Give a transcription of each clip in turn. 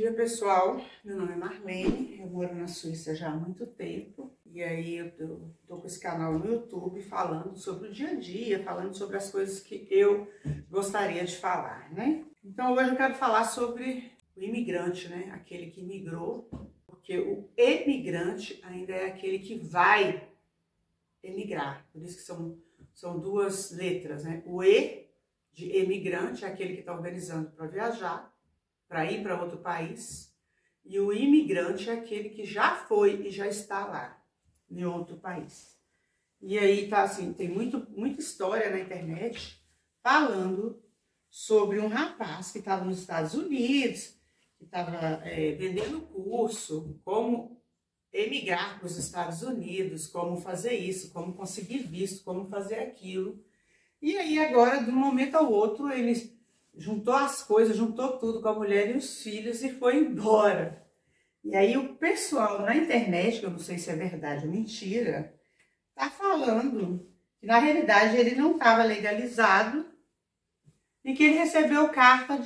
dia, pessoal. Meu nome é Marlene, eu moro na Suíça já há muito tempo. E aí eu tô com esse canal no YouTube falando sobre o dia a dia, falando sobre as coisas que eu gostaria de falar, né? Então hoje eu quero falar sobre o imigrante, né? Aquele que migrou, porque o emigrante ainda é aquele que vai emigrar. Por isso que são duas letras, né? O E de emigrante é aquele que está organizando para viajar, para ir para outro país, e o imigrante é aquele que já foi e já está lá, em outro país. E aí tá assim, tem muita história na internet falando sobre um rapaz que estava nos Estados Unidos, que estava vendendo curso, como emigrar para os Estados Unidos, como fazer isso, como conseguir visto, como fazer aquilo. E aí agora, de um momento ao outro, ele juntou as coisas, juntou tudo com a mulher e os filhos e foi embora. E aí o pessoal na internet, que eu não sei se é verdade ou mentira, tá falando que na realidade ele não estava legalizado e que ele recebeu carta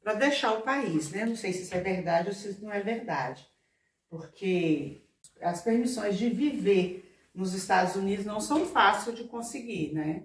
para deixar o país, né? Não sei se isso é verdade ou se não é verdade, porque as permissões de viver nos Estados Unidos não são fáceis de conseguir, né?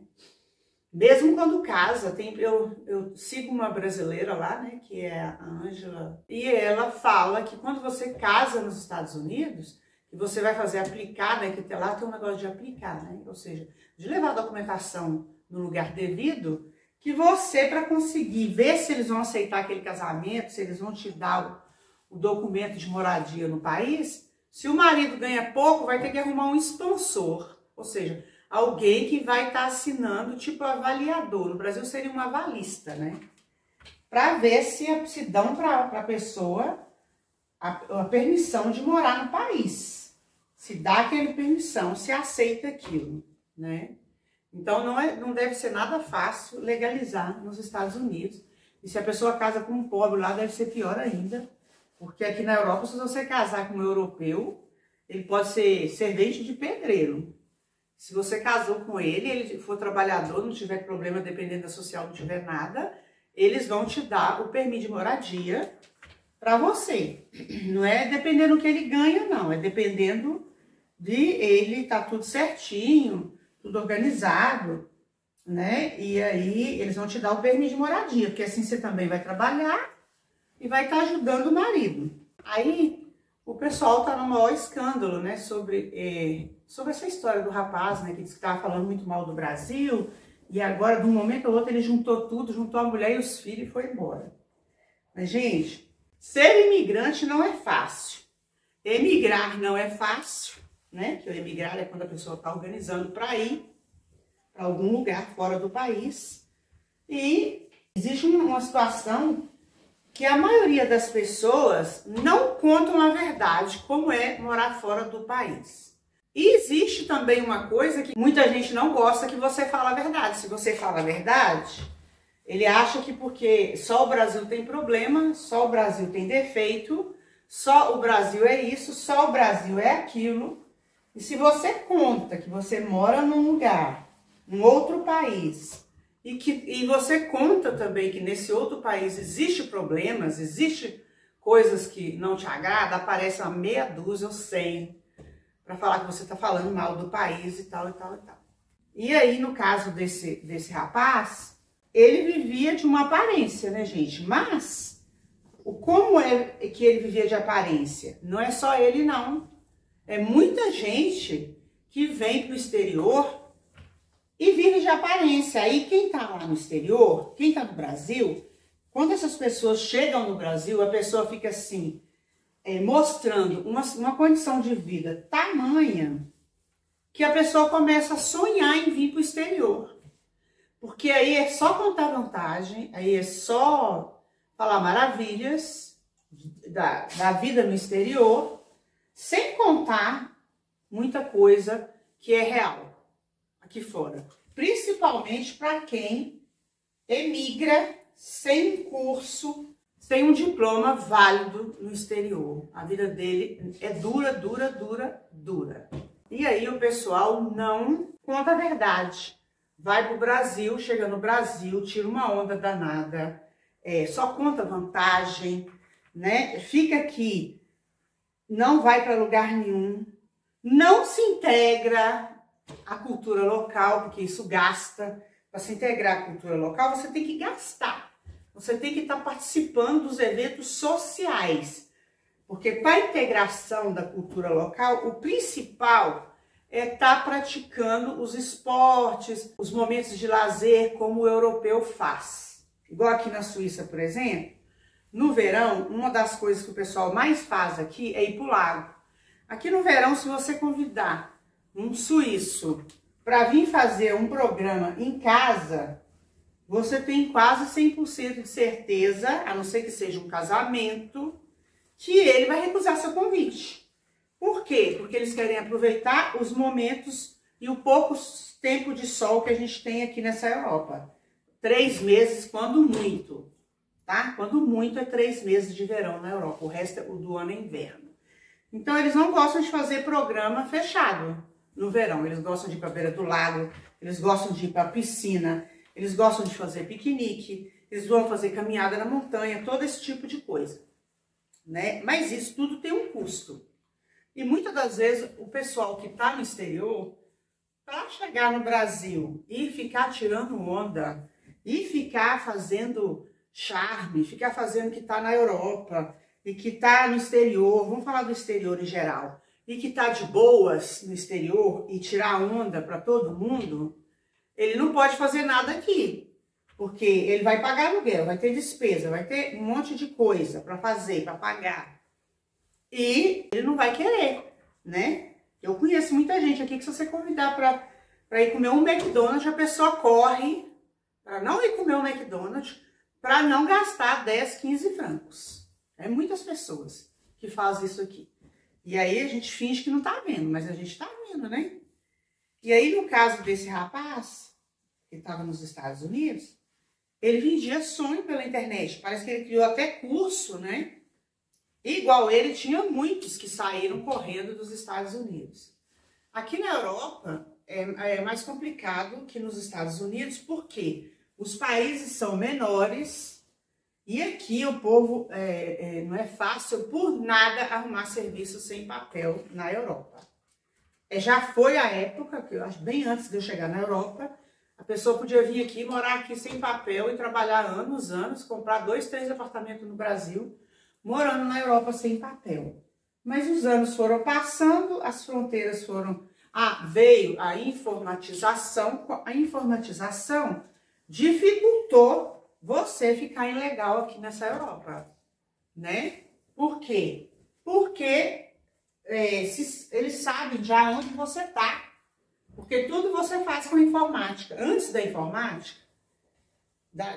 Mesmo quando casa, eu sigo uma brasileira lá, né, que é a Ângela, e ela fala que quando você casa nos Estados Unidos, que você vai fazer aplicar, né, que lá tem um negócio de aplicar, né, ou seja, de levar a documentação no lugar devido, que você, para conseguir ver se eles vão aceitar aquele casamento, se eles vão te dar o documento de moradia no país, se o marido ganha pouco, vai ter que arrumar um sponsor, ou seja, alguém que vai estar assinando, tipo avaliador. No Brasil seria um avalista, né? Para ver se dão para a pessoa a permissão de morar no país. Se dá aquela permissão, se aceita aquilo, né? Então não deve ser nada fácil legalizar nos Estados Unidos. E se a pessoa casa com um pobre lá, deve ser pior ainda. Porque aqui na Europa, se você casar com um europeu, ele pode ser servente de pedreiro. Se você casou com ele for trabalhador, não tiver problema, dependendo da social, não tiver nada, eles vão te dar o permisso de moradia para você. Não é dependendo do que ele ganha, não. É dependendo de ele estar tudo certinho, tudo organizado, né? E aí eles vão te dar o permisso de moradia, porque assim você também vai trabalhar e vai estar ajudando o marido. Aí o pessoal tá no maior escândalo, né, sobre essa história do rapaz, né, que disse que estava falando muito mal do Brasil, e agora, de um momento ao outro, ele juntou tudo, juntou a mulher e os filhos e foi embora. Mas, gente, ser imigrante não é fácil. Emigrar não é fácil, né, que o emigrar é quando a pessoa está organizando para ir para algum lugar fora do país. E existe uma situação que a maioria das pessoas não contam a verdade, como é morar fora do país. E existe também uma coisa que muita gente não gosta, que você fala a verdade. Se você fala a verdade, ele acha que porque só o Brasil tem problema, só o Brasil tem defeito, só o Brasil é isso, só o Brasil é aquilo. E se você conta que você mora num lugar, num outro país, e você conta também que nesse outro país existe problemas, existe coisas que não te agradam, aparece uma meia dúzia ou 100 para falar que você está falando mal do país e tal, e tal, e tal. E aí, no caso desse rapaz, ele vivia de uma aparência, né, gente? Mas, como é que ele vivia de aparência? Não é só ele, não. É muita gente que vem para o exterior e vive de aparência. Aí quem tá lá no exterior, quem tá no Brasil, quando essas pessoas chegam no Brasil, a pessoa fica assim, mostrando uma condição de vida tamanha que a pessoa começa a sonhar em vir para o exterior. Porque aí é só contar vantagem, aí é só falar maravilhas da vida no exterior, sem contar muita coisa que é real aqui fora, principalmente para quem emigra sem um curso, sem um diploma válido no exterior. A vida dele é dura, dura, dura, dura. E aí o pessoal não conta a verdade. Vai pro Brasil, chega no Brasil, tira uma onda danada, só conta vantagem, né? Fica aqui, não vai para lugar nenhum, não se integra à cultura local, porque isso gasta. Para se integrar à cultura local, você tem que gastar. Você tem que estar participando dos eventos sociais. Porque para a integração da cultura local, o principal é estar praticando os esportes, os momentos de lazer, como o europeu faz. Igual aqui na Suíça, por exemplo, no verão, uma das coisas que o pessoal mais faz aqui é ir para o lago. Aqui no verão, se você convidar um suíço para vir fazer um programa em casa, você tem quase 100% de certeza, a não ser que seja um casamento, que ele vai recusar seu convite. Por quê? Porque eles querem aproveitar os momentos e o pouco tempo de sol que a gente tem aqui nessa Europa. 3 meses, quando muito, tá? Quando muito é 3 meses de verão na Europa, o resto do ano é inverno. Então eles não gostam de fazer programa fechado no verão, eles gostam de ir para a beira do lago, eles gostam de ir para a piscina, eles gostam de fazer piquenique, eles vão fazer caminhada na montanha, todo esse tipo de coisa, né? Mas isso tudo tem um custo. E muitas das vezes o pessoal que está no exterior, para chegar no Brasil e ficar tirando onda, e ficar fazendo charme, ficar fazendo que está na Europa e que está no exterior, vamos falar do exterior em geral, e que está de boas no exterior e tirar onda para todo mundo, ele não pode fazer nada aqui, porque ele vai pagar aluguel, vai ter despesa, vai ter um monte de coisa para fazer, para pagar. E ele não vai querer, né? Eu conheço muita gente aqui que se você convidar para ir comer um McDonald's, a pessoa corre para não ir comer um McDonald's, para não gastar 10, 15 francos. É muitas pessoas que fazem isso aqui. E aí a gente finge que não tá vendo, mas a gente tá vendo, né? E aí no caso desse rapaz, que estava nos Estados Unidos, ele vendia sonho pela internet. Parece que ele criou até curso, né? Igual ele, tinha muitos que saíram correndo dos Estados Unidos. Aqui na Europa é mais complicado que nos Estados Unidos, porque os países são menores e aqui o povo não é fácil por nada arrumar serviço sem papel na Europa. Já foi a época, que eu acho bem antes de eu chegar na Europa, a pessoa podia vir aqui, morar aqui sem papel e trabalhar anos, comprar 2, 3 apartamentos no Brasil, morando na Europa sem papel. Mas os anos foram passando, as fronteiras foram... veio a informatização. A informatização dificultou você ficar ilegal aqui nessa Europa, né? Por quê? Porque eles sabem já onde você está. Porque tudo você faz com informática. Antes da informática,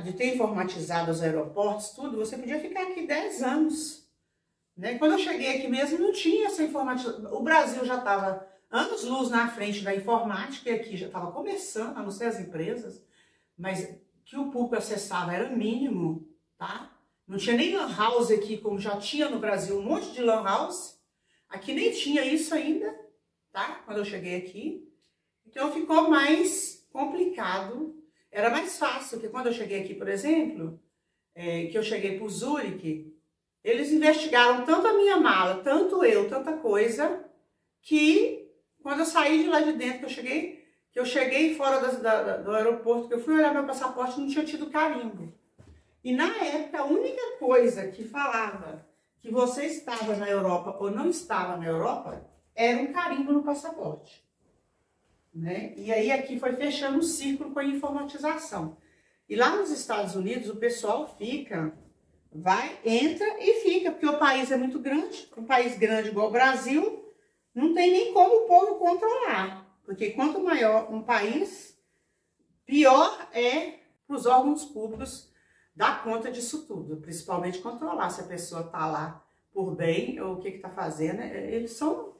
de ter informatizado os aeroportos, tudo, você podia ficar aqui 10 anos. Né? Quando eu cheguei aqui mesmo, não tinha essa informatização. O Brasil já estava anos-luz na frente da informática, e aqui já estava começando, a não ser as empresas, mas que o público acessava era mínimo, tá? Não tinha nem lan house aqui, como já tinha no Brasil, um monte de lan house. Aqui nem tinha isso ainda, tá? Quando eu cheguei aqui. Então ficou mais complicado. Era mais fácil, porque quando eu cheguei aqui, por exemplo, que eu cheguei por Zurique, eles investigaram tanto a minha mala, tanto eu, tanta coisa, que quando eu saí de lá de dentro, que eu cheguei fora do aeroporto, que eu fui olhar meu passaporte, não tinha tido carimbo. E na época, a única coisa que falava que você estava na Europa ou não estava na Europa, era um carimbo no passaporte. Né? E aí aqui foi fechando um círculo com a informatização. E lá nos Estados Unidos, o pessoal entra e fica, porque o país é muito grande. Um país grande igual o Brasil, não tem nem como o povo controlar. Porque quanto maior um país, pior é para os órgãos públicos dar conta disso tudo. Principalmente controlar se a pessoa está lá por bem ou o que está fazendo. Eles são,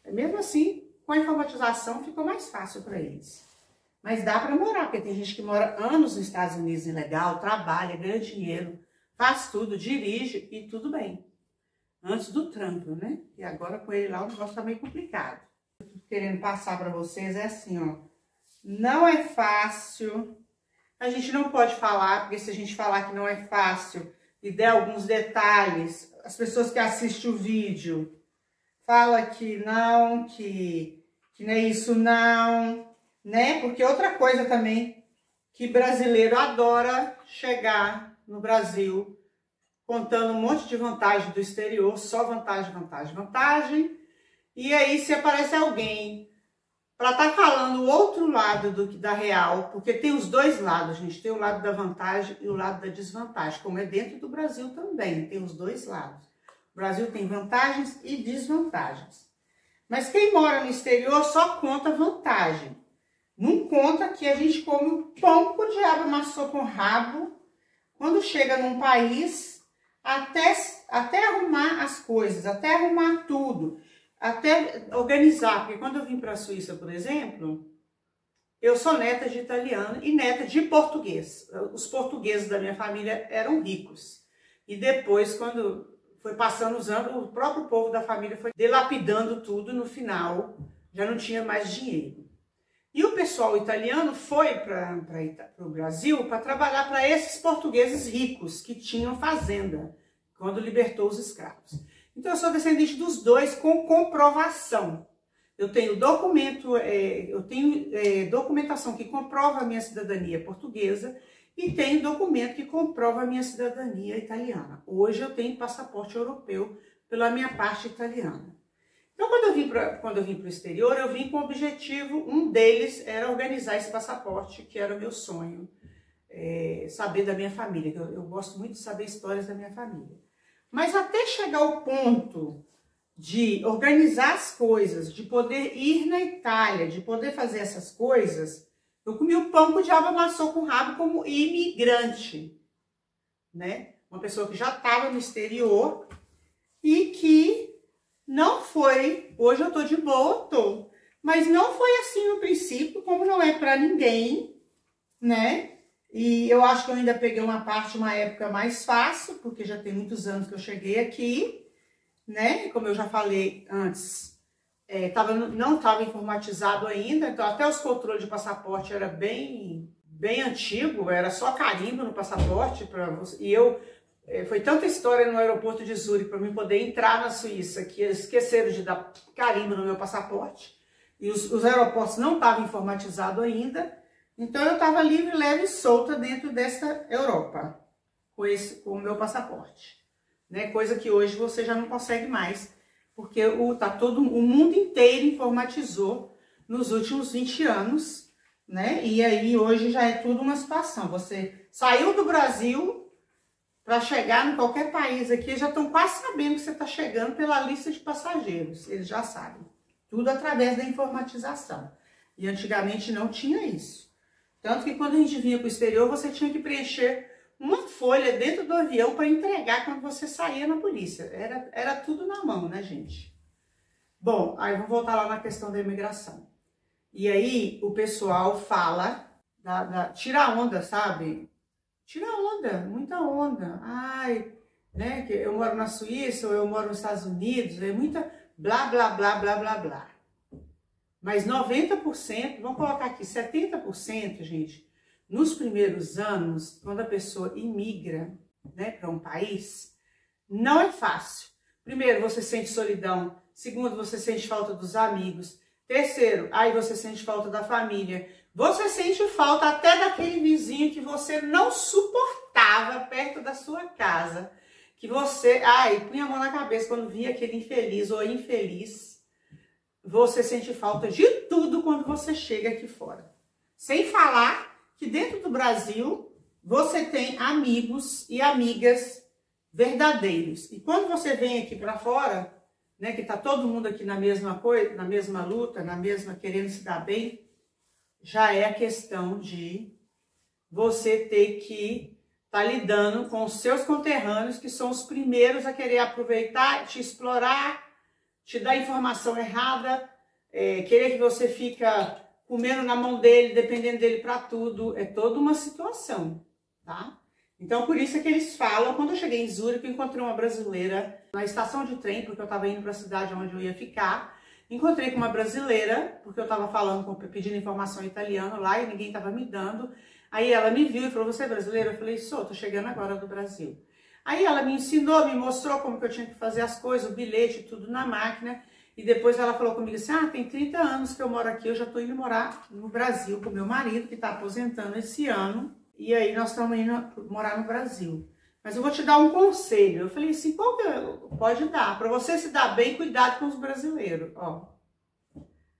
mesmo assim, com a informatização ficou mais fácil para eles. Mas dá para morar, porque tem gente que mora anos nos Estados Unidos ilegal, trabalha, ganha dinheiro, faz tudo, dirige e tudo bem. Antes do Trump, né? E agora com ele lá o negócio tá meio complicado. Querendo passar para vocês é assim, ó. Não é fácil. A gente não pode falar, porque se a gente falar que não é fácil e der alguns detalhes, as pessoas que assistem o vídeo falam que não, que não é isso não, né? Porque outra coisa também, que brasileiro adora chegar no Brasil contando um monte de vantagem do exterior, só vantagem, vantagem, vantagem. E aí se aparece alguém para estar falando o outro lado da real, porque tem os dois lados, gente, tem o lado da vantagem e o lado da desvantagem, como é dentro do Brasil também, tem os dois lados. O Brasil tem vantagens e desvantagens. Mas quem mora no exterior só conta vantagem. Não conta que a gente come um pão que o diabo amassou com rabo quando chega num país, até arrumar as coisas, até arrumar tudo, até organizar. Porque quando eu vim para a Suíça, por exemplo, eu sou neta de italiano e neta de português. Os portugueses da minha família eram ricos. E depois, quando foi passando os anos, o próprio povo da família foi dilapidando tudo, no final já não tinha mais dinheiro. E o pessoal italiano foi para o Brasil para trabalhar para esses portugueses ricos que tinham fazenda, quando libertou os escravos. Então eu sou descendente dos dois com comprovação. Eu tenho documentação que comprova a minha cidadania portuguesa e tenho documento que comprova a minha cidadania italiana. Hoje eu tenho passaporte europeu pela minha parte italiana. Então, quando eu vim para o exterior, eu vim com o objetivo, um deles era organizar esse passaporte, que era o meu sonho, saber da minha família, que eu gosto muito de saber histórias da minha família. Mas até chegar ao ponto de organizar as coisas, de poder ir na Itália, de poder fazer essas coisas, eu comi o pão que o diabo amassou com o rabo como imigrante, né? Uma pessoa que já estava no exterior e que não foi, hoje eu tô de boa, mas não foi assim no princípio, como não é para ninguém, né? E eu acho que eu ainda peguei uma época mais fácil, porque já tem muitos anos que eu cheguei aqui, né? Como eu já falei antes, não estava informatizado ainda, então até os controles de passaporte era bem antigo, era só carimbo no passaporte para você. E foi tanta história no aeroporto de Zurique para mim poder entrar na Suíça que eles esqueceram de dar carimbo no meu passaporte. E os aeroportos não estavam informatizados ainda. Então eu estava livre, leve e solta dentro dessa Europa com o meu passaporte. Né? Coisa que hoje você já não consegue mais, porque o mundo inteiro informatizou nos últimos 20 anos. Né? E aí hoje já é tudo uma situação. Você saiu do Brasil para chegar em qualquer país aqui, já estão quase sabendo que você está chegando pela lista de passageiros. Eles já sabem. Tudo através da informatização. E antigamente não tinha isso. Tanto que quando a gente vinha para o exterior, você tinha que preencher uma folha dentro do avião para entregar quando você saía na polícia. Era tudo na mão, né, gente? Bom, aí vamos voltar lá na questão da imigração. E aí o pessoal fala, tira onda, sabe? Tira onda, muita onda. Ai, né, que eu moro na Suíça ou eu moro nos Estados Unidos, é muita blá, blá, blá, blá, blá, blá. Mas 90%, vamos colocar aqui, 70%, gente, nos primeiros anos, quando a pessoa imigra, né, para um país, não é fácil. Primeiro, você sente solidão. Segundo, você sente falta dos amigos. Terceiro, aí você sente falta da família. Você sente falta até daquele vizinho que você não suportava perto da sua casa. Que você, punha a mão na cabeça quando via aquele infeliz ou infeliz. Você sente falta de tudo quando você chega aqui fora. Sem falar que dentro do Brasil você tem amigos e amigas verdadeiros. E quando você vem aqui para fora, né, que tá todo mundo aqui na mesma coisa, na mesma luta, querendo se dar bem, já é a questão de você ter que estar lidando com os seus conterrâneos, que são os primeiros a querer aproveitar, te explorar, te dar informação errada, querer que você fica comendo na mão dele, dependendo dele para tudo. É toda uma situação, tá? Então, por isso é que eles falam, quando eu cheguei em Zurique, eu encontrei uma brasileira na estação de trem, porque eu estava indo para a cidade onde eu ia ficar. Encontrei com uma brasileira, porque eu estava pedindo informação em italiano lá e ninguém estava me dando. Aí ela me viu e falou, você é brasileira? Eu falei, sou, tô chegando agora do Brasil. Aí ela me ensinou, me mostrou como que eu tinha que fazer as coisas, o bilhete, tudo na máquina. E depois ela falou comigo assim, tem 30 anos que eu moro aqui, eu já tô indo morar no Brasil com meu marido, que tá aposentando esse ano. E aí nós estamos indo morar no Brasil. Mas eu vou te dar um conselho. Eu falei assim, qual que pode dar? Para você se dar bem, cuidado com os brasileiros. Ó,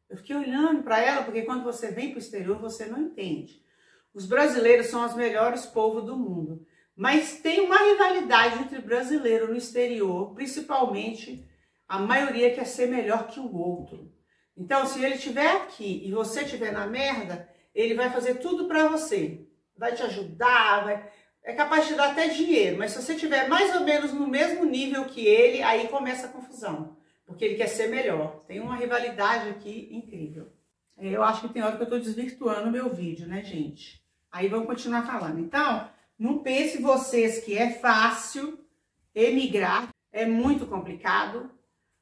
eu fiquei olhando para ela, porque quando você vem para o exterior, você não entende. Os brasileiros são os melhores povos do mundo. Mas tem uma rivalidade entre brasileiro no exterior, principalmente a maioria quer ser melhor que o outro. Então, se ele estiver aqui e você estiver na merda, ele vai fazer tudo para você. Vai te ajudar, é capaz de te dar até dinheiro. Mas se você estiver mais ou menos no mesmo nível que ele, aí começa a confusão. Porque ele quer ser melhor. Tem uma rivalidade aqui incrível. Eu acho que tem hora que eu estou desvirtuando o meu vídeo, né, gente? Aí vamos continuar falando. Então, não pense vocês que é fácil emigrar. É muito complicado.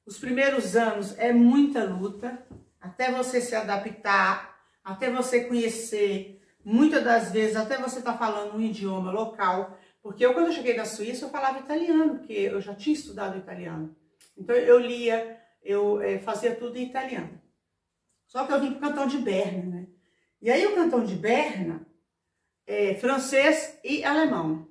Os primeiros anos é muita luta. Até você se adaptar, até você conhecer. Muitas das vezes, até você estar falando um idioma local. Porque eu, quando eu cheguei na Suíça, eu falava italiano, porque eu já tinha estudado italiano. Então, eu lia, eu fazia tudo em italiano. Só que eu vim para o cantão de Berna, né? E aí, o cantão de Berna é francês e alemão.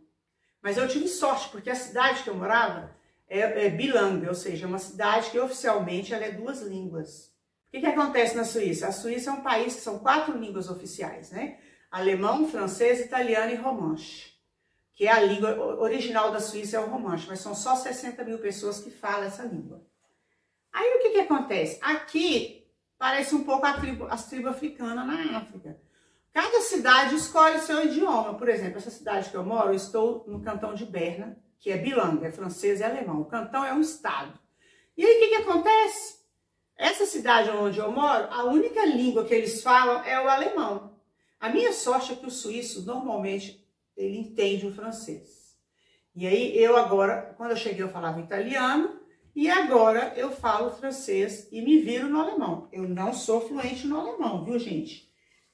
Mas eu tive sorte, porque a cidade que eu morava é bilingue, ou seja, uma cidade que oficialmente ela é 2 línguas. O que acontece na Suíça? A Suíça é um país que são 4 línguas oficiais, né? Alemão, francês, italiano e romanche. Que é a língua original da Suíça, é o romanche, mas são só 60 mil pessoas que falam essa língua. Aí o que acontece? Aqui parece um pouco as tribos africanas na África. Cada cidade escolhe seu idioma. Por exemplo, essa cidade que eu moro, eu estou no cantão de Berna, que é bilingue, é francês e alemão. O cantão é um estado. E aí o que acontece? Essa cidade onde eu moro, a única língua que eles falam é o alemão. A minha sorte é que o suíço, normalmente, ele entende o francês. E aí, eu agora, quando eu cheguei, eu falava italiano, e agora eu falo francês e me viro no alemão. Eu não sou fluente no alemão, viu, gente?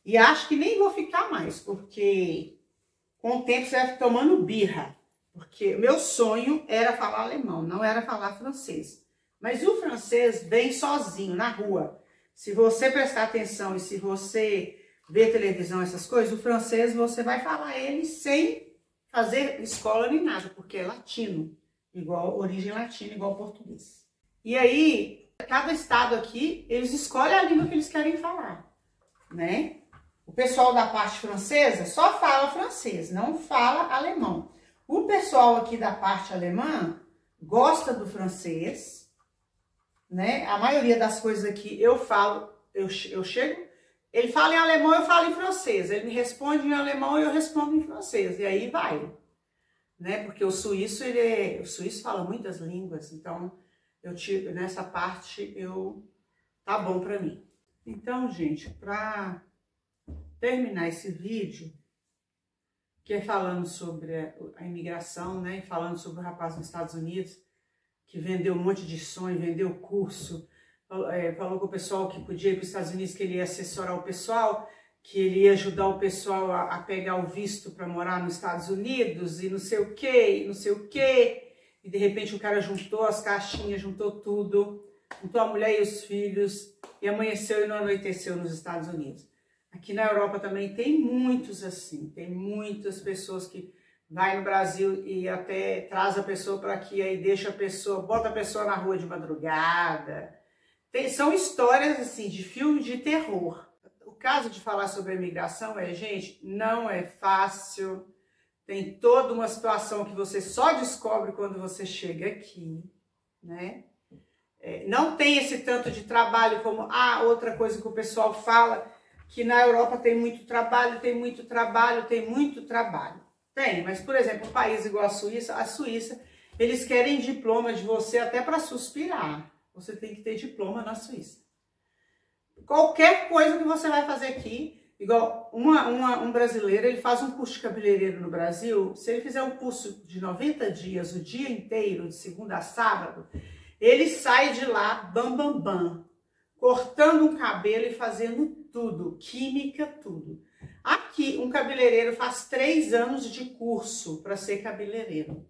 E acho que nem vou ficar mais, porque com o tempo você vai tomando birra. Porque meu sonho era falar alemão, não era falar francês. Mas o francês vem sozinho, na rua. Se você prestar atenção e se você ver televisão, essas coisas, o francês você vai falar ele sem fazer escola nem nada, porque é latino, igual origem latina, igual português. E aí, cada estado aqui, eles escolhem a língua que eles querem falar, né? O pessoal da parte francesa só fala francês, não fala alemão. O pessoal aqui da parte alemã gosta do francês, né? A maioria das coisas aqui eu falo, eu chego, ele fala em alemão, eu falo em francês. Ele me responde em alemão e eu respondo em francês. E aí vai, né? Porque o suíço, o suíço fala muitas línguas, então nessa parte tá bom para mim. Então, gente, para terminar esse vídeo, que é falando sobre a imigração, né? Falando sobre o rapaz nos Estados Unidos, que vendeu um monte de sonho, vendeu curso, falou com o pessoal que podia ir para os Estados Unidos, que ele ia assessorar o pessoal, que ele ia ajudar o pessoal a pegar o visto para morar nos Estados Unidos, e não sei o quê, e não sei o quê. E de repente o cara juntou as caixinhas, juntou tudo, juntou a mulher e os filhos, e amanheceu e não anoiteceu nos Estados Unidos. Aqui na Europa também tem muitos assim, tem muitas pessoas que vai no Brasil e até traz a pessoa para aqui, aí deixa a pessoa, bota a pessoa na rua de madrugada. São histórias assim de filme de terror. O caso de falar sobre a imigração gente, não é fácil. Tem toda uma situação que você só descobre quando você chega aqui, né? Não tem esse tanto de trabalho como outra coisa que o pessoal fala, que na Europa tem muito trabalho, tem muito trabalho, tem muito trabalho. Tem, mas por exemplo, um país igual a Suíça, eles querem diploma de você até para suspirar. Você tem que ter diploma na Suíça. Qualquer coisa que você vai fazer aqui, igual um brasileiro, ele faz um curso de cabeleireiro no Brasil, se ele fizer um curso de 90 dias, o dia inteiro, de segunda a sábado, ele sai de lá, bam, bam, bam, cortando um cabelo e fazendo tudo, química, tudo. Aqui, um cabeleireiro faz 3 anos de curso para ser cabeleireiro.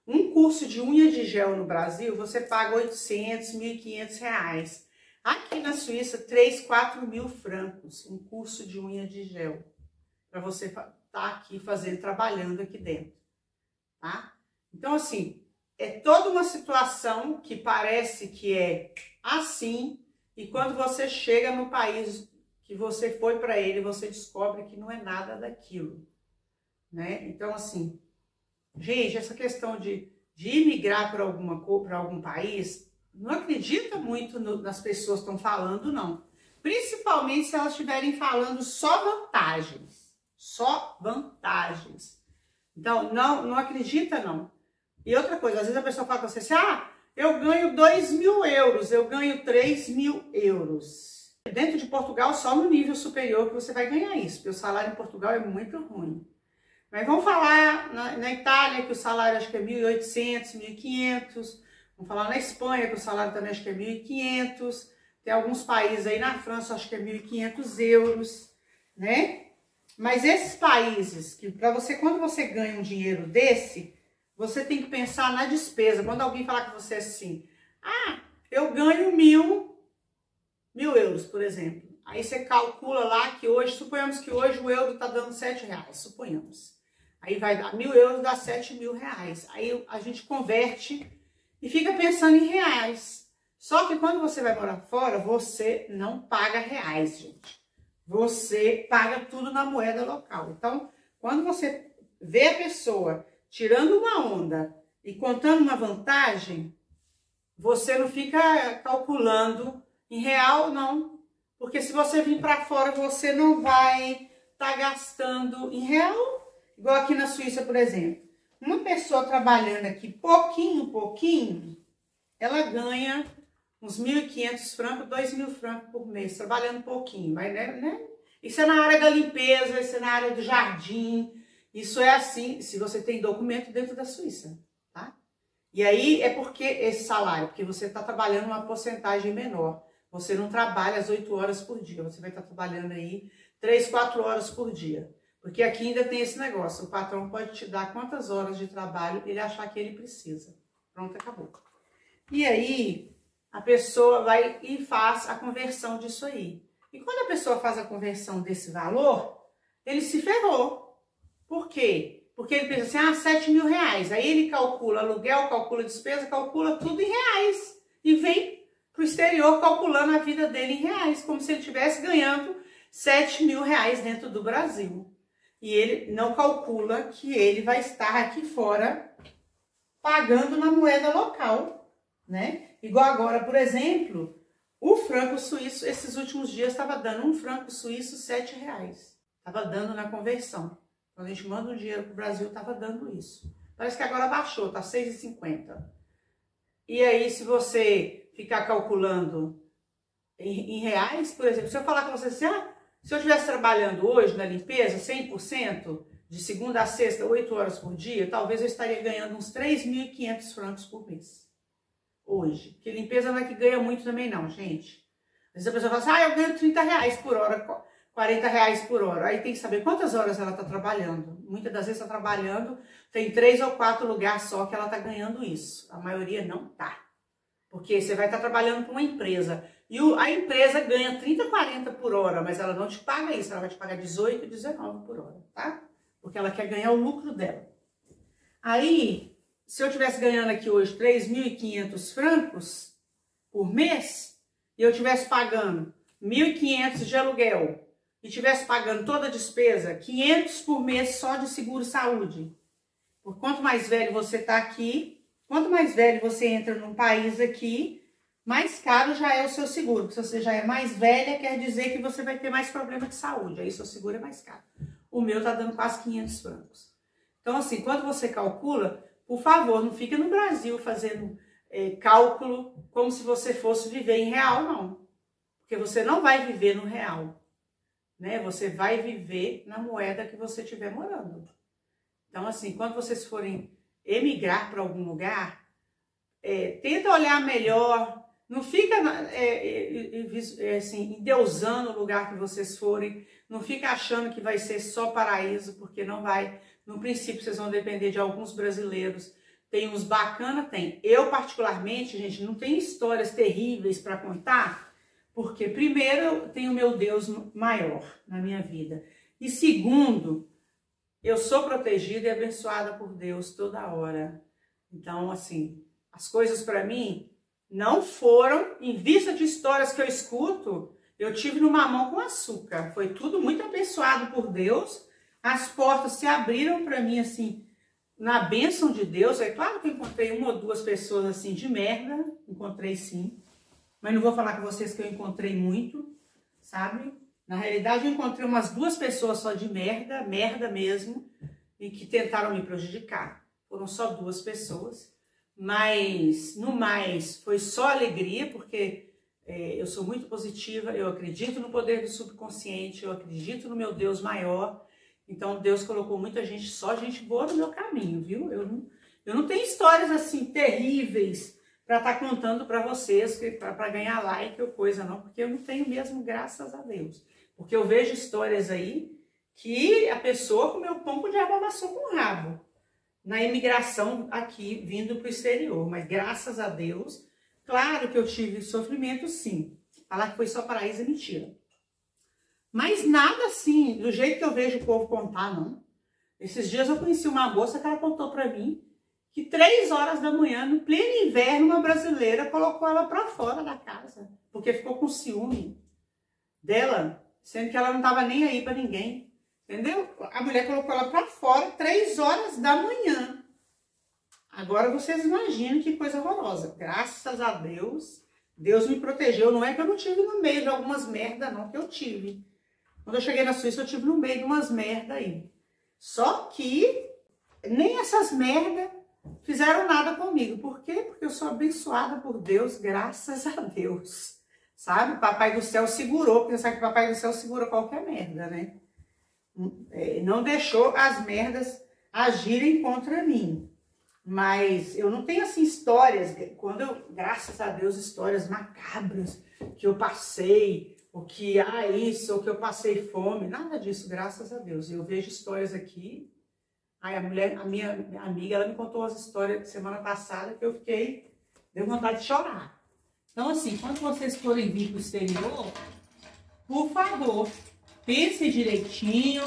Um curso de unha de gel no Brasil, você paga 800, 1.500 reais. Aqui na Suíça, 3, 4 mil francos, um curso de unha de gel, para você estar aqui fazendo, trabalhando aqui dentro, tá? Então, assim, é toda uma situação que parece que é assim, e quando você chega no país que você foi para ele, você descobre que não é nada daquilo, né? Então, assim, gente, essa questão de imigrar para algum país, não acredita muito nas pessoas que estão falando, não. Principalmente se elas estiverem falando só vantagens. Só vantagens. Então, não acredita, não. E outra coisa, às vezes a pessoa fala com você assim, ah, eu ganho 2.000 euros, eu ganho 3.000 euros. Dentro de Portugal, só no nível superior que você vai ganhar isso, porque o salário em Portugal é muito ruim. Mas vamos falar na Itália, que o salário acho que é 1.800, 1.500. Vamos falar na Espanha, que o salário também acho que é 1.500. Tem alguns países aí na França, acho que é 1.500 euros, né? Mas esses países, que para você, quando você ganha um dinheiro desse, você tem que pensar na despesa. Quando alguém falar com você assim, ah, eu ganho 1.000 euros, por exemplo. Aí você calcula lá que hoje, suponhamos que hoje o euro está dando 7 reais, suponhamos. Aí vai dar 1.000 euros, dá 7.000 reais. Aí a gente converte e fica pensando em reais. Só que quando você vai morar fora, você não paga reais, gente. Você paga tudo na moeda local. Então, quando você vê a pessoa tirando uma onda e contando uma vantagem, você não fica calculando em real, não. Porque se você vir para fora, você não vai estar gastando em real. Igual aqui na Suíça, por exemplo. Uma pessoa trabalhando aqui pouquinho, ela ganha uns 1.500 francos, 2.000 francos por mês, trabalhando pouquinho. Mas, né? Isso é na área da limpeza, isso é na área do jardim. Isso é assim, se você tem documento dentro da Suíça, tá? E aí é porque esse salário, porque você está trabalhando uma porcentagem menor. Você não trabalha as 8 horas por dia, você vai estar trabalhando aí 3, 4 horas por dia. Porque aqui ainda tem esse negócio, o patrão pode te dar quantas horas de trabalho ele achar que ele precisa. Pronto, acabou. E aí, a pessoa vai e faz a conversão disso aí. E quando a pessoa faz a conversão desse valor, ele se ferrou. Por quê? Porque ele pensa assim, 7.000 reais. Aí ele calcula aluguel, calcula despesa, calcula tudo em reais. E vem para o exterior calculando a vida dele em reais, como se ele estivesse ganhando 7.000 reais dentro do Brasil. E ele não calcula que ele vai estar aqui fora pagando na moeda local, né? Igual agora, por exemplo, o franco suíço, esses últimos dias estava dando um franco suíço 7 reais. Estava dando na conversão. Quando a gente manda o dinheiro para o Brasil, estava dando isso. Parece que agora baixou, está 6,50. E aí, se você ficar calculando em reais, por exemplo, se eu falar com você assim, se eu estivesse trabalhando hoje na limpeza, 100%, de segunda a sexta, 8 horas por dia, talvez eu estaria ganhando uns 3.500 francos por mês. Hoje. Porque limpeza não é que ganha muito também não, gente. Às vezes a pessoa fala assim, eu ganho 30 reais por hora, 40 reais por hora. Aí tem que saber quantas horas ela está trabalhando. Muitas das vezes está trabalhando, tem 3 ou 4 lugares só que ela está ganhando isso. A maioria não tá. Porque você vai estar trabalhando com uma empresa. E a empresa ganha 30, 40 por hora, mas ela não te paga isso. Ela vai te pagar 18, 19 por hora, tá? Porque ela quer ganhar o lucro dela. Aí, se eu estivesse ganhando aqui hoje 3.500 francos por mês, e eu estivesse pagando 1.500 de aluguel, e estivesse pagando toda a despesa, 500 por mês só de seguro-saúde. Por quanto mais velho você está aqui, quanto mais velho você entra num país aqui, mais caro já é o seu seguro. Porque se você já é mais velha, quer dizer que você vai ter mais problema de saúde. Aí seu seguro é mais caro. O meu tá dando quase 500 francos. Então, assim, quando você calcula, por favor, não fica no Brasil fazendo cálculo como se você fosse viver em real, não. Porque você não vai viver no real, né? Você vai viver na moeda que você estiver morando. Então, assim, quando vocês forem emigrar para algum lugar, tenta olhar melhor, não fica assim, endeusando o lugar que vocês forem, não fica achando que vai ser só paraíso, porque não vai. No princípio, vocês vão depender de alguns brasileiros tem uns bacana, tem. Eu, particularmente, gente, não tenho histórias terríveis para contar, porque, primeiro, eu tenho meu Deus maior na minha vida. E, segundo, eu sou protegida e abençoada por Deus toda hora. Então, assim, as coisas para mim não foram, em vista de histórias que eu escuto, eu tive no mamão com açúcar. Foi tudo muito abençoado por Deus. As portas se abriram para mim, assim, na bênção de Deus. É claro que eu encontrei uma ou duas pessoas, assim, de merda. Encontrei, sim. Mas não vou falar com vocês que eu encontrei muito, sabe? Na realidade, eu encontrei umas 2 pessoas só de merda, merda mesmo, e que tentaram me prejudicar. Foram só 2 pessoas. Mas, no mais, foi só alegria, porque eu sou muito positiva, eu acredito no poder do subconsciente, eu acredito no meu Deus maior. Então, Deus colocou muita gente, só gente boa no meu caminho, viu? Eu não tenho histórias, assim, terríveis para estar contando para vocês, para ganhar like ou coisa, não, porque eu não tenho mesmo, graças a Deus. Porque eu vejo histórias aí que a pessoa comeu pão com o diabo amassou com o rabo. Na imigração aqui, vindo para o exterior. Mas graças a Deus, claro que eu tive sofrimento, sim. Falar que foi só paraíso é mentira. Mas nada assim, do jeito que eu vejo o povo contar, não. Esses dias eu conheci uma moça que ela contou para mim que 3 horas da manhã, no pleno inverno, uma brasileira colocou ela para fora da casa. Porque ficou com ciúme dela, sendo que ela não estava nem aí para ninguém. Entendeu? A mulher colocou ela para fora 3 horas da manhã. Agora vocês imaginam que coisa horrorosa. Graças a Deus, Deus me protegeu. Não é que eu não tive no meio de algumas merda, não, que eu tive. Quando eu cheguei na Suíça, eu tive no meio de umas merda aí. Só que nem essas merda fizeram nada comigo. Por quê? Porque eu sou abençoada por Deus, graças a Deus. Sabe? Papai do céu segurou, porque sabe que Papai do céu segura qualquer merda, né? Não deixou as merdas agirem contra mim. Mas eu não tenho, assim, histórias, graças a Deus, histórias macabras que eu passei, ou que, isso, ou que eu passei fome, nada disso, graças a Deus. Eu vejo histórias aqui, a minha amiga, ela me contou as histórias de semana passada que eu deu vontade de chorar. Então, assim, quando vocês forem vir para o exterior, por favor, pensem direitinho,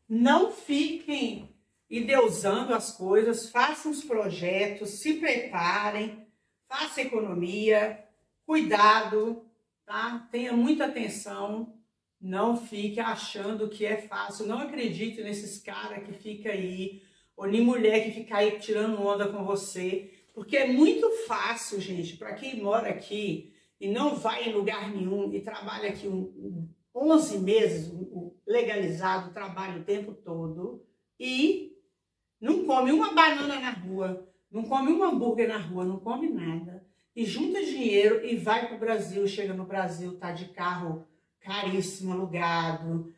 não fiquem endeusando as coisas, façam os projetos, se preparem, façam economia, cuidado, tá? Tenha muita atenção, não fique achando que é fácil, não acredite nesses caras que ficam aí, ou nem mulher que fica aí tirando onda com você, porque é muito fácil, gente, para quem mora aqui e não vai em lugar nenhum e trabalha aqui 11 meses legalizado, trabalha o tempo todo e não come uma banana na rua, não come um hambúrguer na rua, não come nada e junta dinheiro e vai para o Brasil, chega no Brasil, tá de carro caríssimo, alugado,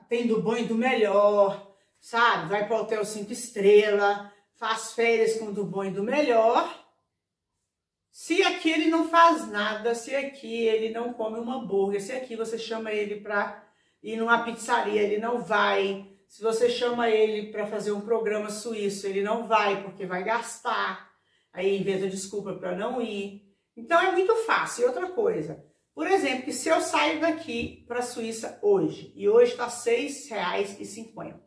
tem do bom e do melhor, sabe? Vai para o hotel 5 estrelas, faz férias com do bom e do melhor. Se aqui ele não faz nada, se aqui ele não come um hambúrguer, se aqui você chama ele para ir numa pizzaria, ele não vai. Se você chama ele para fazer um programa suíço, ele não vai porque vai gastar. Aí inventa desculpa para não ir. Então é muito fácil. E outra coisa, por exemplo, que se eu saio daqui para a Suíça hoje, e hoje está R$ 6,50.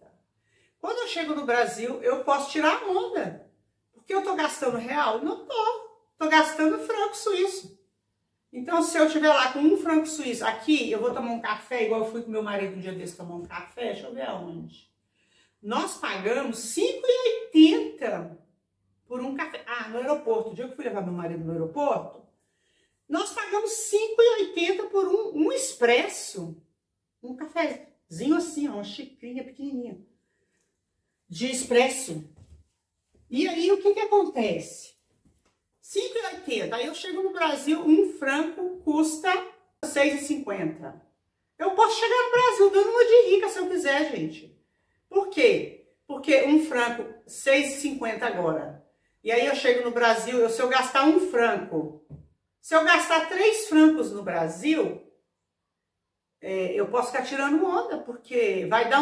Quando eu chego no Brasil, eu posso tirar a onda. Porque eu estou gastando real? Não estou. Estou gastando franco suíço. Então, se eu estiver lá com um franco suíço, aqui eu vou tomar um café, igual eu fui com meu marido um dia desse tomar um café, deixa eu ver aonde. Nós pagamos R$ 5,80 por um café. No aeroporto. O dia que eu fui levar meu marido no aeroporto, nós pagamos R$ 5,80 por um expresso. Um cafezinho assim, uma xicrinha pequenininha. De expresso. E aí, o que acontece? R$ 5,80. Aí eu chego no Brasil, um franco custa R$ 6,50. Eu posso chegar no Brasil dando uma de rica se eu quiser, gente. Por quê? Porque um franco, R$ 6,50 agora. E aí eu chego no Brasil, se eu gastar um franco, se eu gastar 3 francos no Brasil, eu posso ficar tirando onda, porque vai dar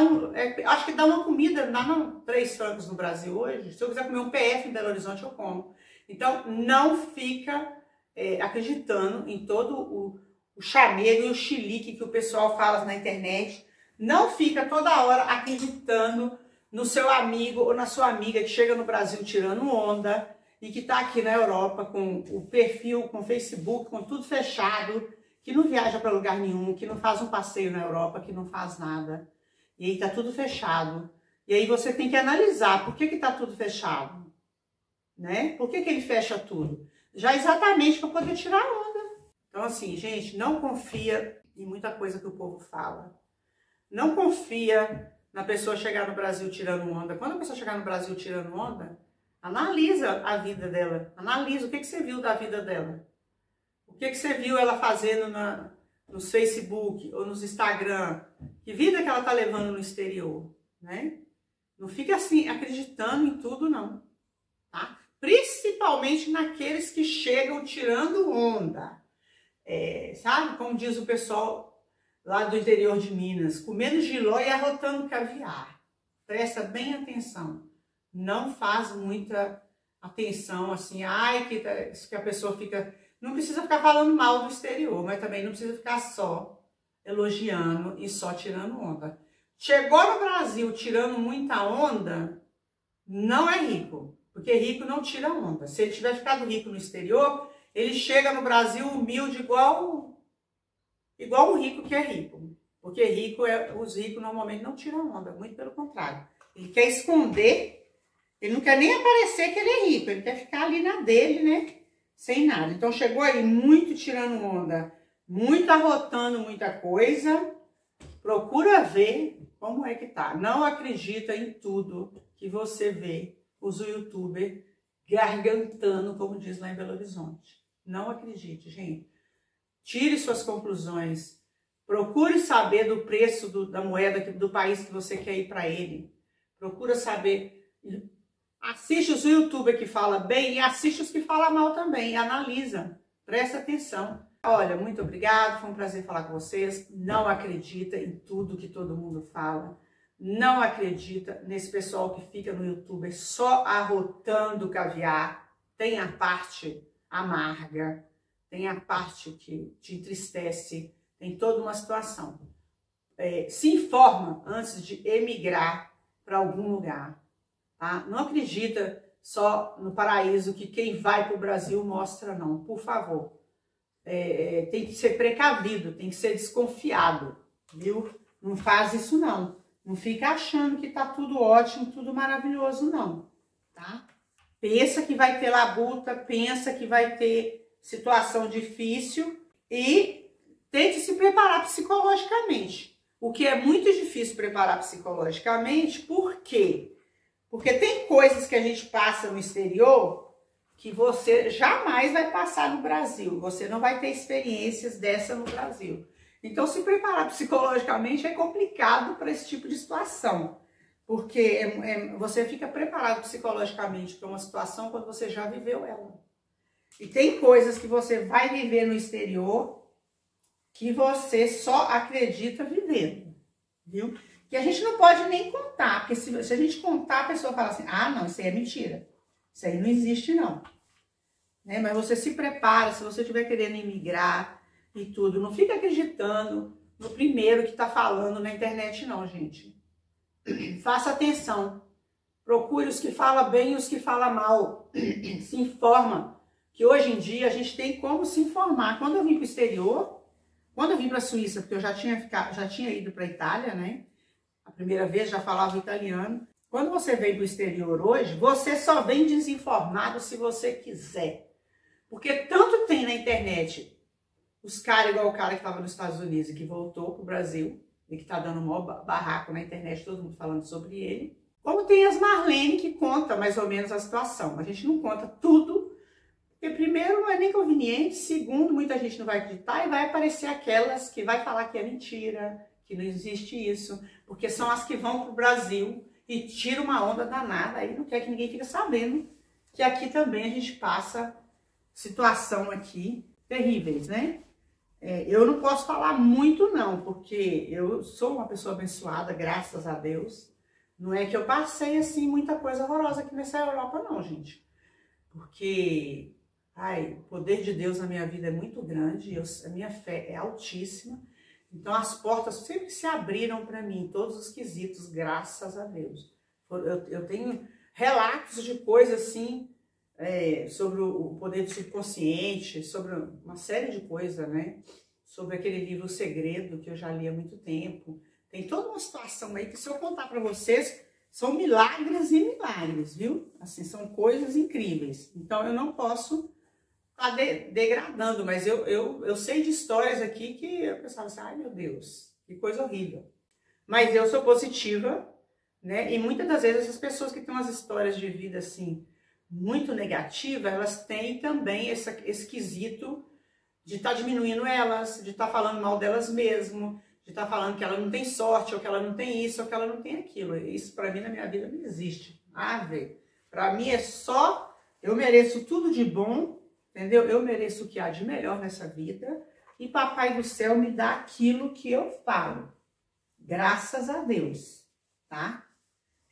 acho que dá uma comida, dá não, 3 frangos no Brasil hoje. Se eu quiser comer um PF em Belo Horizonte, eu como. Então, não fica acreditando em todo o chamego e o chilique que o pessoal fala na internet. Não fica toda hora acreditando no seu amigo ou na sua amiga que chega no Brasil tirando onda e que está aqui na Europa com o perfil, com o Facebook, com tudo fechado, que não viaja para lugar nenhum, que não faz um passeio na Europa, que não faz nada. E aí está tudo fechado. E aí você tem que analisar por que está tudo fechado. Né? Por que ele fecha tudo? Já exatamente para poder tirar onda. Então assim, gente, não confia em muita coisa que o povo fala. Não confia na pessoa chegar no Brasil tirando onda. Quando a pessoa chegar no Brasil tirando onda, analisa a vida dela. Analisa o que você viu da vida dela. O que você viu ela fazendo no Facebook ou nos Instagram? Que vida que ela está levando no exterior, né? Não fica assim, acreditando em tudo, não. Tá? Principalmente naqueles que chegam tirando onda. Sabe? Como diz o pessoal lá do interior de Minas, comendo jiló e arrotando caviar. Presta bem atenção. Não faz muita atenção assim, ai, que a pessoa fica... Não precisa ficar falando mal do exterior, mas também não precisa ficar só elogiando e só tirando onda. Chegou no Brasil tirando muita onda, não é rico, porque rico não tira onda. Se ele tiver ficado rico no exterior, ele chega no Brasil humilde igual um rico que é rico. Porque os ricos normalmente não tiram onda, muito pelo contrário. Ele quer esconder, ele não quer nem aparecer que ele é rico, ele quer ficar ali na dele, né? Sem nada. Então chegou aí muito tirando onda, muito arrotando muita coisa. Procura ver como é que tá. Não acredita em tudo que você vê os youtubers gargantando, como diz lá em Belo Horizonte. Não acredite, gente. Tire suas conclusões. Procure saber do preço da moeda do país que você quer ir para ele. Procura saber. Assiste os youtubers que falam bem e assiste os que falam mal também. Analisa. Presta atenção. Olha, muito obrigada. Foi um prazer falar com vocês. Não acredita em tudo que todo mundo fala. Não acredita nesse pessoal que fica no YouTube só arrotando caviar. Tem a parte amarga. Tem a parte que te entristece. Tem toda uma situação. Se informa antes de emigrar para algum lugar. Tá? Não acredita só no paraíso que quem vai para o Brasil mostra, não. Por favor. Tem que ser precavido, tem que ser desconfiado. Viu? Não faz isso, não. Não fica achando que tá tudo ótimo, tudo maravilhoso, não. Tá? Pensa que vai ter labuta, pensa que vai ter situação difícil e tente se preparar psicologicamente. O que é muito difícil preparar psicologicamente, por quê? Porque tem coisas que a gente passa no exterior que você jamais vai passar no Brasil. Você não vai ter experiências dessa no Brasil. Então, se preparar psicologicamente é complicado para esse tipo de situação. Porque você fica preparado psicologicamente para uma situação quando você já viveu ela. E tem coisas que você vai viver no exterior que você só acredita vivendo, viu? Que a gente não pode nem contar, porque se a gente contar, a pessoa fala assim, ah, não, isso aí é mentira. Isso aí não existe, não. Né? Mas você se prepara, se você estiver querendo emigrar e tudo, não fica acreditando no primeiro que está falando na internet, não, gente. Faça atenção. Procure os que falam bem e os que falam mal. Se informa. Que hoje em dia a gente tem como se informar. Quando eu vim para o exterior, quando eu vim para a Suíça, porque eu já tinha ido para a Itália, né? A primeira vez já falava italiano. Quando você vem para o exterior hoje, você só vem desinformado se você quiser. Porque tanto tem na internet os caras, igual o cara que estava nos Estados Unidos e que voltou para o Brasil, e que está dando um maior barraco na internet, todo mundo falando sobre ele. Como tem as Marlene que conta mais ou menos a situação. A gente não conta tudo, porque primeiro não é nem conveniente, segundo, muita gente não vai acreditar e vai aparecer aquelas que vai falar que é mentira, que não existe isso, porque são as que vão para o Brasil e tiram uma onda danada, aí não quer que ninguém fique sabendo que aqui também a gente passa situação aqui terríveis, né? Eu não posso falar muito não, porque eu sou uma pessoa abençoada, graças a Deus. Não é que eu passei, assim, muita coisa horrorosa aqui nessa Europa não, gente. Porque, o poder de Deus na minha vida é muito grande, a minha fé é altíssima. Então as portas sempre se abriram para mim, em todos os quesitos, graças a Deus. Eu tenho relatos de coisas assim, sobre o poder do subconsciente, sobre uma série de coisas, né? Sobre aquele livro O Segredo, que eu já li há muito tempo. Tem toda uma situação aí que, se eu contar para vocês, são milagres e milagres, viu? Assim, são coisas incríveis. Então eu não posso estar degradando, mas eu sei de histórias aqui que eu pensava assim, ai meu Deus, que coisa horrível. Mas eu sou positiva, né? E muitas das vezes essas pessoas que têm umas histórias de vida assim, muito negativa, elas têm também esse quesito de estar diminuindo elas, de estar falando mal delas mesmo, de estar falando que ela não tem sorte, ou que ela não tem isso, ou que ela não tem aquilo. Isso para mim na minha vida não existe. Para mim é só, eu mereço tudo de bom, entendeu? Eu mereço o que há de melhor nessa vida, e Papai do Céu me dá aquilo que eu falo. Graças a Deus, tá?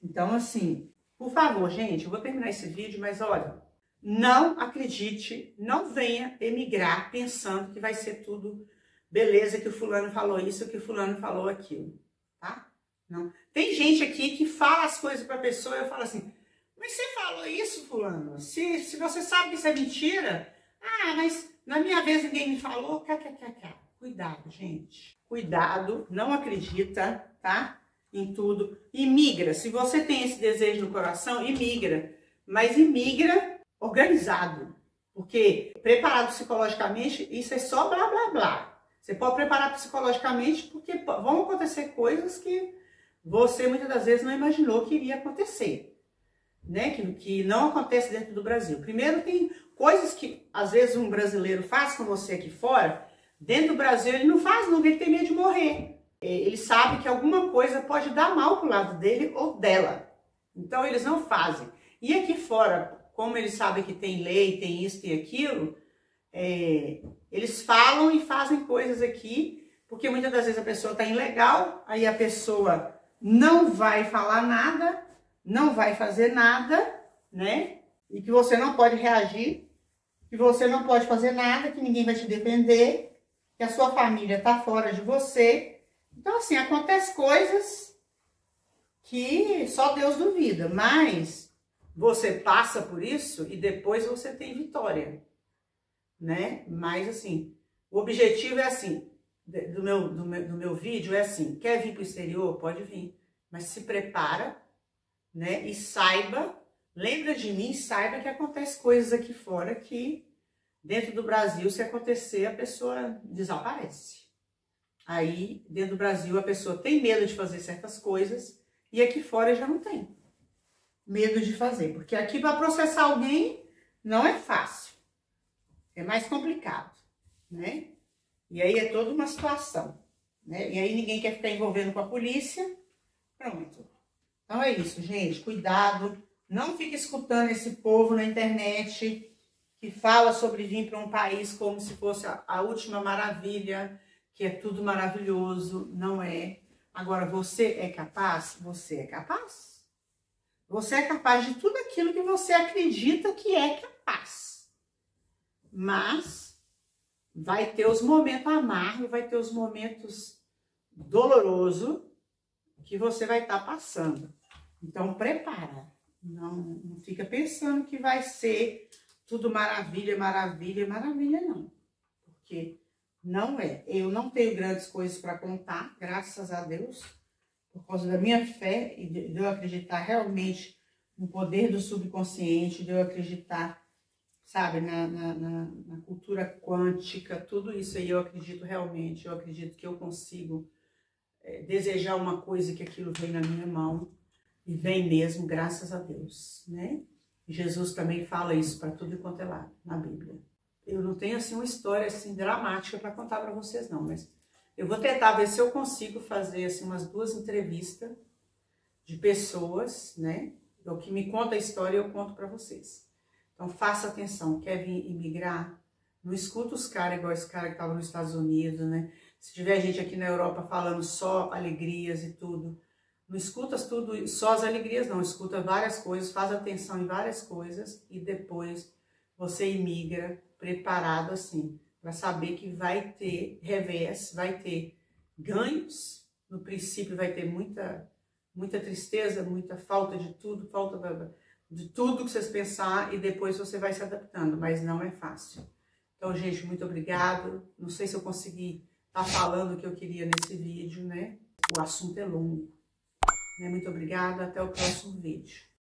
Então, assim, por favor, gente, eu vou terminar esse vídeo, mas olha, não acredite, não venha emigrar pensando que vai ser tudo beleza, que o fulano falou isso, que o fulano falou aquilo, tá? Não. Tem gente aqui que fala as coisas pra pessoa e eu falo assim, mas você falou isso, fulano? Se você sabe que isso é mentira, mas na minha vez ninguém me falou, Cuidado, gente. Cuidado, não acredita, tá? Em tudo. Imigra. Se você tem esse desejo no coração, imigra. Mas imigra organizado. Porque preparado psicologicamente, isso é só blá, blá, blá. Você pode preparar psicologicamente porque vão acontecer coisas que você muitas das vezes não imaginou que iria acontecer. Né? Que não acontece dentro do Brasil. Primeiro, tem coisas que às vezes um brasileiro faz com você aqui fora. Dentro do Brasil ele não faz, não, ele tem medo de morrer. Ele sabe que alguma coisa pode dar mal pro lado dele ou dela. Então eles não fazem. E aqui fora, como eles sabem que tem lei, tem isso, tem aquilo, eles falam e fazem coisas aqui, porque muitas das vezes a pessoa está ilegal, aí a pessoa não vai falar nada, não vai fazer nada, né? E que você não pode reagir, que você não pode fazer nada, que ninguém vai te defender, que a sua família está fora de você. Então, assim, acontecem coisas que só Deus duvida, mas você passa por isso e depois você tem vitória, né? Mas, assim, o objetivo é assim, do meu vídeo é assim, quer vir para o exterior? Pode vir, mas se prepara, né? E saiba, lembra de mim, saiba que acontece coisas aqui fora que dentro do Brasil, se acontecer, a pessoa desaparece. Aí, dentro do Brasil, a pessoa tem medo de fazer certas coisas e aqui fora já não tem medo de fazer. Porque aqui, para processar alguém, não é fácil. É mais complicado, né? E aí é toda uma situação, né? E aí ninguém quer ficar envolvendo com a polícia. Pronto. Então é isso, gente. Cuidado. Não fique escutando esse povo na internet que fala sobre vir para um país como se fosse a última maravilha, que é tudo maravilhoso. Não é. Agora, você é capaz? Você é capaz. Você é capaz de tudo aquilo que você acredita que é capaz. Mas vai ter os momentos amargos, vai ter os momentos dolorosos que você vai estar passando. Então, prepara. Não fica pensando que vai ser tudo maravilha, maravilha, maravilha, não. Porque não é. Eu não tenho grandes coisas para contar, graças a Deus, por causa da minha fé e de eu acreditar realmente no poder do subconsciente, de eu acreditar, sabe, na cultura quântica, tudo isso aí eu acredito realmente. Eu acredito que eu consigo desejar uma coisa que aquilo vem na minha mão e vem mesmo, graças a Deus, né? Jesus também fala isso para tudo e quanto é lado na Bíblia. Eu não tenho assim uma história assim dramática para contar para vocês não, mas eu vou tentar ver se eu consigo fazer assim umas 2 entrevistas de pessoas, né? O que me conta a história eu conto para vocês. Então faça atenção, quer vir imigrar? Não escuta os caras igual esse cara que estava nos Estados Unidos, né? Se tiver gente aqui na Europa falando só alegrias e tudo, não escuta tudo, só as alegrias não, escuta várias coisas, faz atenção em várias coisas e depois você imigra preparado assim, para saber que vai ter revés, vai ter ganhos, no princípio vai ter muita tristeza, muita falta de tudo, de tudo que vocês pensar e depois você vai se adaptando, mas não é fácil. Então, gente, muito obrigado. Não sei se eu consegui estar falando o que eu queria nesse vídeo, né? O assunto é longo. Muito obrigada, até o próximo vídeo.